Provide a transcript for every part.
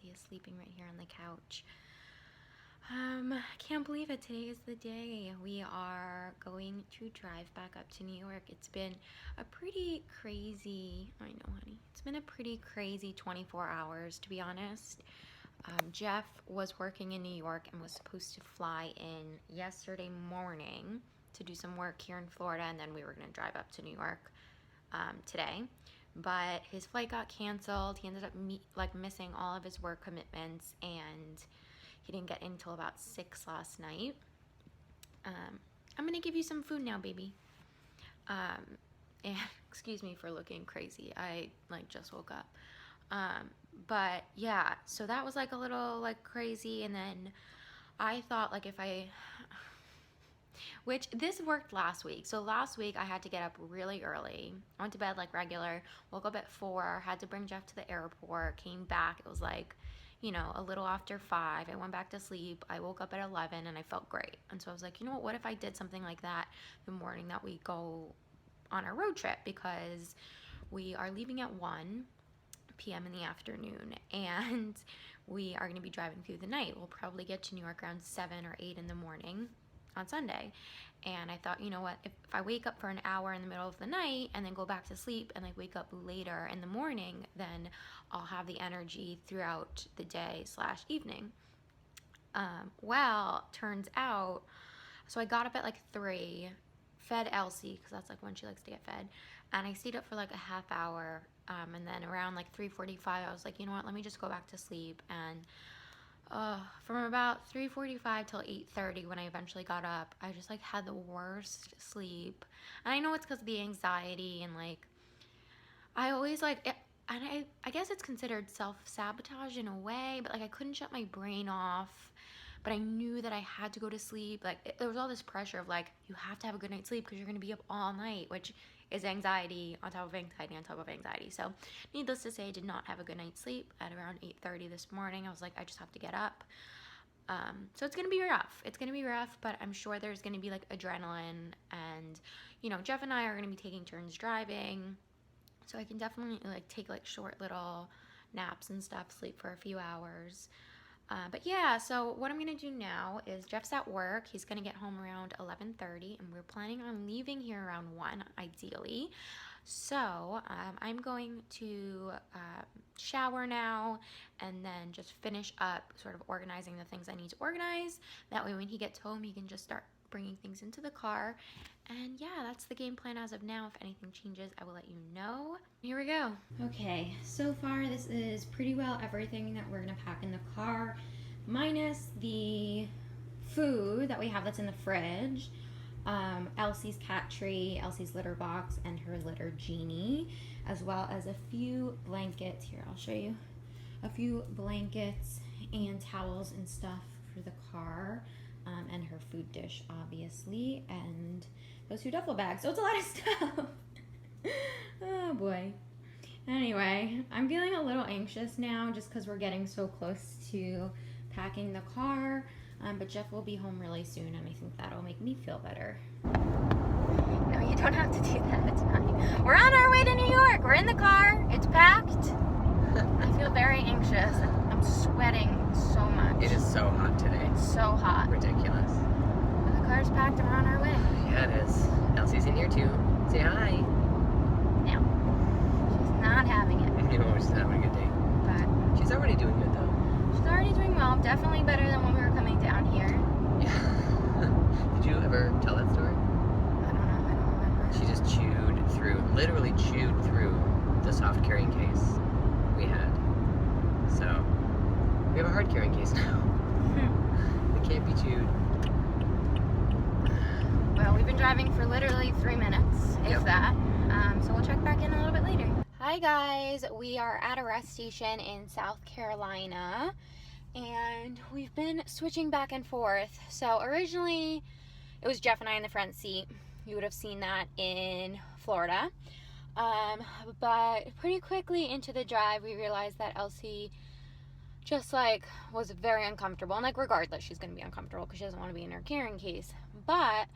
Elsie is sleeping right here on the couch. Can't believe it. Today is the day. We are going to drive back up to New York. It's been a pretty crazy, I know, honey. It's been a pretty crazy 24 hours, to be honest. Jeff was working in New York and was supposed to fly in yesterday morning to do some work here in Florida, and then we were going to drive up to New York today. But his flight got canceled. He ended up missing all of his work commitments, and he didn't get in until about 6 last night. I'm gonna give you some food now, baby. And excuse me for looking crazy. I just woke up. But yeah, so that was a little crazy. And then I thought which this worked last week. So last week I had to get up really early. I went to bed regular, woke up at 4, had to bring Jeff to the airport, came back. It was a little after 5. I went back to sleep. I woke up at 11 and I felt great. And so I was like, you know what if I did something like that the morning that we go on our road trip, because we are leaving at 1 p.m. in the afternoon and we are going to be driving through the night. We'll probably get to New York around 7 or 8 in the morning on Sunday. And I thought, you know what, if I wake up for an hour in the middle of the night and then go back to sleep and wake up later in the morning, then I'll have the energy throughout the day / evening. Well, turns out, so I got up at 3, fed Elsie, because that's when she likes to get fed, and I stayed up for a half hour, and then around 3:45 I was like, you know what, let me just go back to sleep. And from about 3:45 till 8:30 when I eventually got up, I just had the worst sleep. And I know it's because of the anxiety, and I always and I guess it's considered self-sabotage in a way, but I couldn't shut my brain off. But I knew that I had to go to sleep. There was all this pressure of you have to have a good night's sleep because you're going to be up all night, which is anxiety on top of anxiety on top of anxiety. So needless to say, I did not have a good night's sleep. At around 8:30 this morning, I was like, I just have to get up. So it's going to be rough. It's going to be rough, but I'm sure there's going to be adrenaline. And, Jeff and I are going to be taking turns driving. So I can definitely take short little naps and stuff, sleep for a few hours. But yeah, so what I'm going to do now is Jeff's at work. He's going to get home around 11:30, and we're planning on leaving here around 1, ideally. So I'm going to shower now and then just finish up sort of organizing the things I need to organize. That way when he gets home, he can just start bringing things into the car. And yeah, that's the game plan as of now. If anything changes, I will let you know. Here we go. Okay, so far this is pretty well everything that we're gonna pack in the car, minus the food that we have that's in the fridge, Elsie's cat tree, Elsie's litter box, and her litter genie, as well as a few blankets. Here, I'll show you. A few blankets and towels and stuff for the car. And her food dish, obviously, and those 2 duffel bags. So it's a lot of stuff. Oh boy. Anyway, I'm feeling a little anxious now just because we're getting so close to packing the car. But Jeff will be home really soon, and I think that'll make me feel better. No, you don't have to do that. It's fine. We're on our way to New York. We're in the car. It's packed. I feel very anxious. I'm sweating so much. It is so hot today. It's so hot. Ridiculous. But the car's packed and we're on our way. Yeah, it is. Elsie's in here too. Say hi. No. She's not having it. You know, she's having a good day. But she's already doing good though. She's already doing well. Definitely better than when we were coming down here. Yeah. Did you ever tell that story? I don't know. I don't remember. She just literally chewed through the soft carrying case we had. So we have a hard carrying case now. It can't be chewed. Well, we've been driving for literally 3 minutes, if Yep. that. So we'll check back in a little bit later. Hi guys, we are at a rest station in South Carolina, and we've been switching back and forth. So originally, it was Jeff and I in the front seat. You would have seen that in Florida. But pretty quickly into the drive, we realized that Elsie just was very uncomfortable. And regardless, she's going to be uncomfortable because she doesn't want to be in her carrying case. But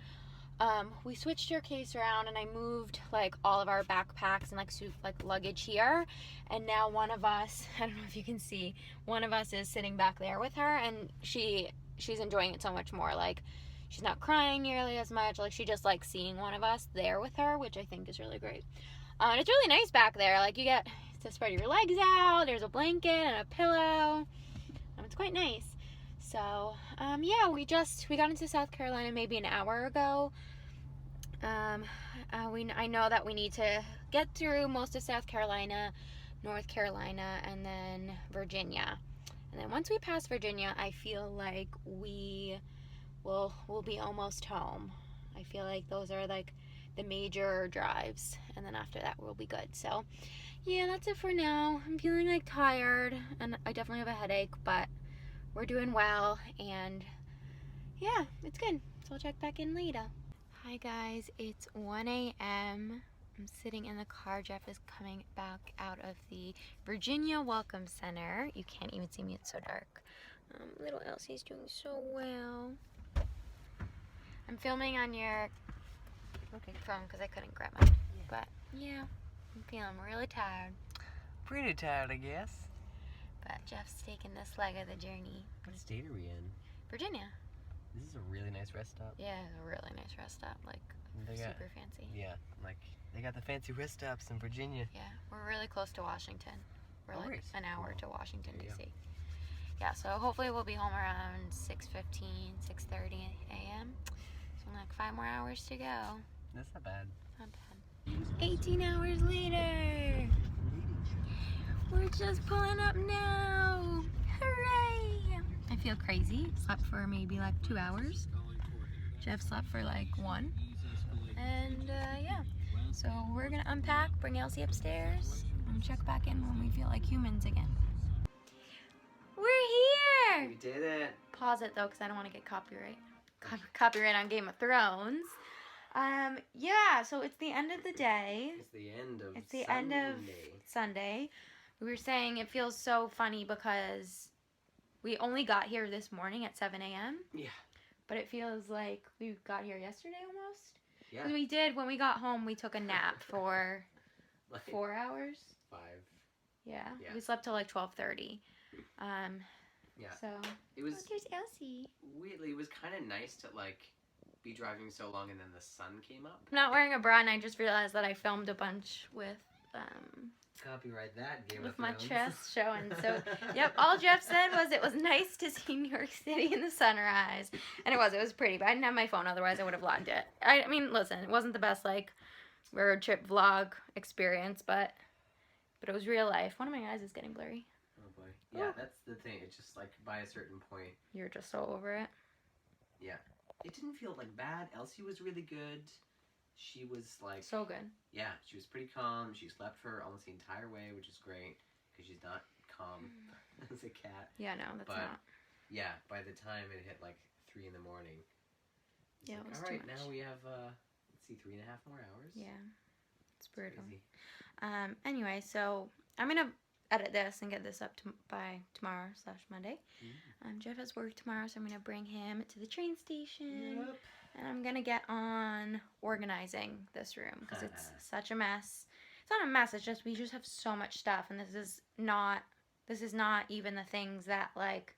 we switched your case around and I moved like all of our backpacks and like luggage here, and now one of us, I don't know if you can see, one of us is sitting back there with her, and she's enjoying it so much more. Like, she's not crying nearly as much. Like, she just likes seeing one of us there with her, which I think is really great. And it's really nice back there. Like, you get to spread your legs out, there's a blanket and a pillow. It's quite nice. So, yeah, we got into South Carolina maybe an hour ago. I know that we need to get through most of South Carolina, North Carolina, and then Virginia. And then once we pass Virginia, I feel like we'll be almost home. I feel like those are like the major drives, and then after that we'll be good. So, yeah, that's it for now. I'm feeling like tired, and I definitely have a headache, but we're doing well, and yeah, it's good. So I'll check back in later. Hi guys, it's 1 a.m. I'm sitting in the car. Jeff is coming back out of the Virginia Welcome Center. You can't even see me, it's so dark. Little Elsie's doing so well. I'm filming on your phone because I couldn't grab mine. But yeah, I'm feeling really tired. Pretty tired, I guess. But Jeff's taking this leg of the journey. What state are we in? Virginia. This is a really nice rest stop. Yeah, a really nice rest stop. Like, super fancy. Yeah, like, they got the fancy rest stops in Virginia. Yeah, we're really close to Washington. We're like an hour to Washington, D.C. Yeah, so hopefully we'll be home around 6:15, 6:30 a.m. So like 5 more hours to go. That's not bad. Not bad. 18 hours later. We're just pulling up now. Hooray! I feel crazy. Slept for maybe like 2 hours. Jeff slept for like 1. And yeah. So we're gonna unpack, bring Elsie upstairs, and check back in when we feel like humans again. We're here! We did it. Pause it though, because I don't want to get copyright on Game of Thrones. Yeah, so it's the end of the day. It's the end of Sunday. We were saying it feels so funny because we only got here this morning at 7 a.m. Yeah. But it feels like we got here yesterday almost. Yeah. 'Cause we did, when we got home, we took a nap for like 4 hours. 5. Yeah. Yeah. We slept till like 12:30. Yeah. So. It was. Oh, there's Elsie. Weirdly, it was kind of nice to like be driving so long and then the sun came up. I'm not wearing a bra, and I just realized that I filmed a bunch with Copyright that, Game of with my Thrones. chest showing. So, yep, all Jeff said was it was nice to see New York City in the sunrise. And it was pretty, but I didn't have my phone, otherwise I would have vlogged it. I mean, listen, it wasn't the best, like, road trip vlog experience, but it was real life. One of my eyes is getting blurry. Oh boy. Yeah, that's the thing. It's just like by a certain point. You're just so over it. Yeah. It didn't feel like bad. Elsie was really good. She was like... So good. Yeah, she was pretty calm. She slept for almost the entire way, which is great, because she's not calm as a cat. Yeah, no, that's not. Yeah, by the time it hit like 3 in the morning, it's yeah, like, it was all right, too much. now we have, let's see, 3.5 more hours. Yeah, it's brutal. Crazy. Anyway, so I'm going to edit this and get this up by tomorrow/Monday. Jeff has work tomorrow, so I'm going to bring him to the train station. Yep. And I'm going to get on organizing this room because it's such a mess. It's not a mess, it's just we just have so much stuff, and this is not even the things that like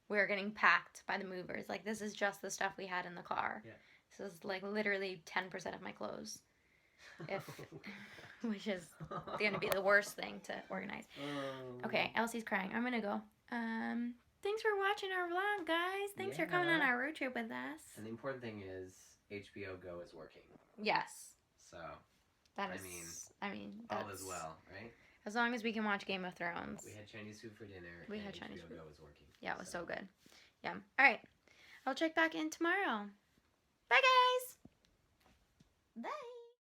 we're getting packed by the movers. Like, this is just the stuff we had in the car. Yeah. This is like literally 10% of my clothes. Which is going to be the worst thing to organize. Okay, Elsie's crying. I'm going to go. Thanks for watching our vlog, guys. Thanks for coming on our road trip with us. And the important thing is HBO Go is working. Yes. So, that is, I mean, all is well, right? As long as we can watch Game of Thrones. We had Chinese food for dinner. We had Chinese food. HBO Go is working. Yeah, it was so good. Yeah. All right. I'll check back in tomorrow. Bye, guys. Bye.